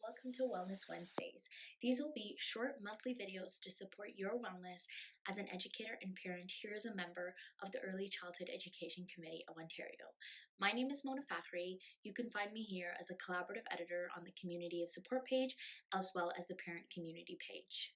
Welcome to Wellness Wednesdays. These will be short monthly videos to support your wellness as an educator and parent here as a member of the Early Childhood Education Committee of Ontario. My name is Mona Fakhri. You can find me here as a collaborative editor on the Community of Support page as well as the Parent Community page.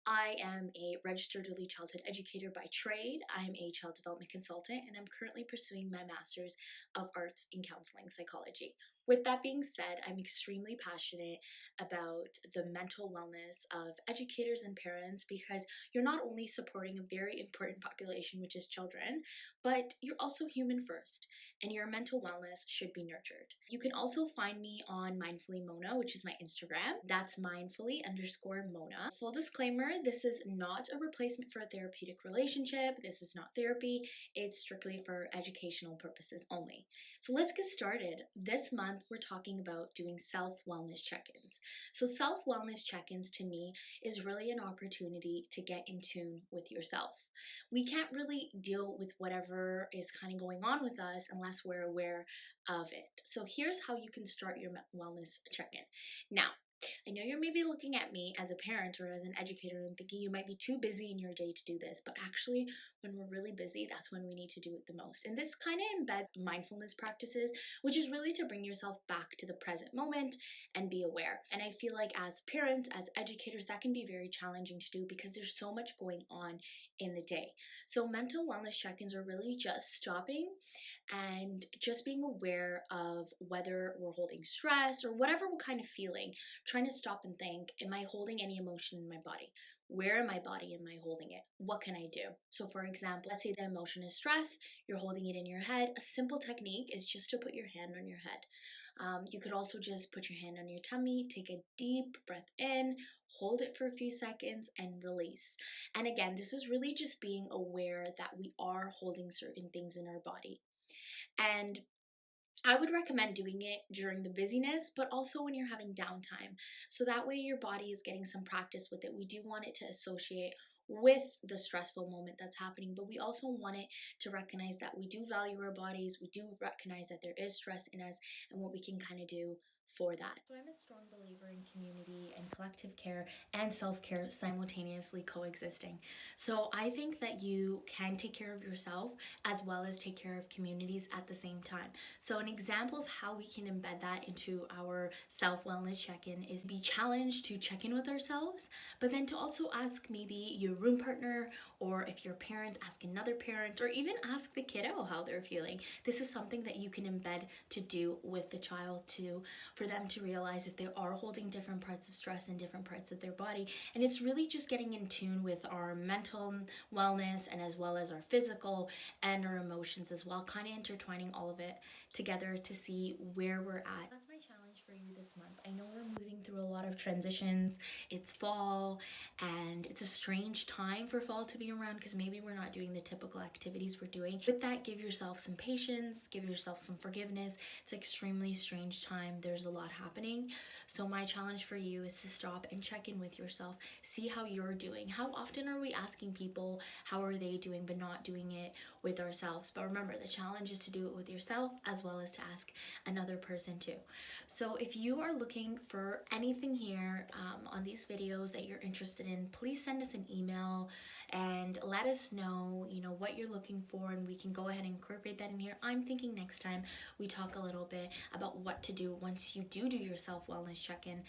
I am a registered early childhood educator by trade. I'm a child development consultant, and I'm currently pursuing my master's of arts in counseling psychology. With that being said, I'm extremely passionate about the mental wellness of educators and parents because you're not only supporting a very important population, which is children, but you're also human first, and your mental wellness should be nurtured. You can also find me on Mindfully Mona, which is my Instagram. That's mindfully_Mona. Full disclaimer, this is not a replacement for a therapeutic relationship. This is not therapy. It's strictly for educational purposes only. So let's get started. This month, we're talking about doing self-wellness check-ins. So self-wellness check-ins to me is really an opportunity to get in tune with yourself. We can't really deal with whatever is kind of going on with us unless we're aware of it. So here's how you can start your wellness check-in. Now, I know you're maybe looking at me as a parent or as an educator and thinking you might be too busy in your day to do this, but actually when we're really busy, that's when we need to do it the most. And this kind of embeds mindfulness practices, which is really to bring yourself back to the present moment and be aware. And I feel like as parents, as educators, that can be very challenging to do because there's so much going on in the day. So mental wellness check-ins are really just stopping and just being aware of whether we're holding stress or whatever we're kind of feeling, trying to stop and think, am I holding any emotion in my body? Where in my body am I holding it? What can I do? So for example, let's say the emotion is stress, you're holding it in your head. A simple technique is just to put your hand on your head. You could also just put your hand on your tummy, take a deep breath in, hold it for a few seconds, and release. And again, this is really just being aware that we are holding certain things in our body. And I would recommend doing it during the busyness, but also when you're having downtime. So that way your body is getting some practice with it. We do want it to associate with the stressful moment that's happening, but we also want it to recognize that we do value our bodies. We do recognize that there is stress in us and what we can kind of do for that. So I'm a strong believer in community and collective care and self-care simultaneously coexisting. So I think that you can take care of yourself as well as take care of communities at the same time. So an example of how we can embed that into our self-wellness check-in is be challenged to check in with ourselves, but then to also ask maybe your room partner, or if you're a parent, ask another parent, or even ask the kiddo how they're feeling. This is something that you can embed to do with the child too, for them to realize if they are holding different parts of stress in different parts of their body. And it's really just getting in tune with our mental wellness and as well as our physical and our emotions as well, kind of intertwining all of it together to see where we're at. That's my challenge for you this month. I know we're moving through a lot of transitions. It's fall and it's a strange time for fall to be around because maybe we're not doing the typical activities we're doing. With that, give yourself some patience, give yourself some forgiveness. It's an extremely strange time. There's a lot happening. So my challenge for you is to stop and check in with yourself. See how you're doing. How often are we asking people how are they doing but not doing it with ourselves? But remember, the challenge is to do it with yourself as well as to ask another person too. So if you are looking for anything here on these videos that you're interested in, please send us an email and let us know, what you're looking for, and we can go ahead and incorporate that in here. I'm thinking next time we talk a little bit about what to do once you do your self-wellness check-in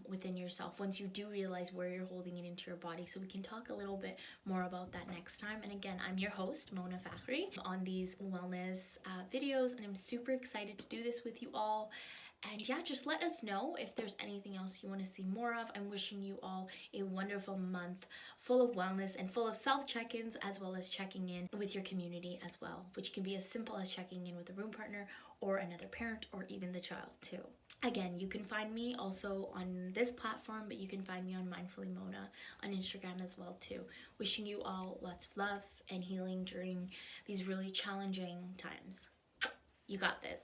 within yourself, once you do realize where you're holding it into your body. So we can talk a little bit more about that next time. And again, I'm your host, Mona Fakhri, on these wellness videos, and I'm super excited to do this with you all. And yeah, just let us know if there's anything else you want to see more of. I'm wishing you all a wonderful month full of wellness and full of self-check-ins, as well as checking in with your community as well, which can be as simple as checking in with a room partner or another parent or even the child too. Again, you can find me also on this platform, but you can find me on Mindfully Mona on Instagram as well too. Wishing you all lots of love and healing during these really challenging times. You got this.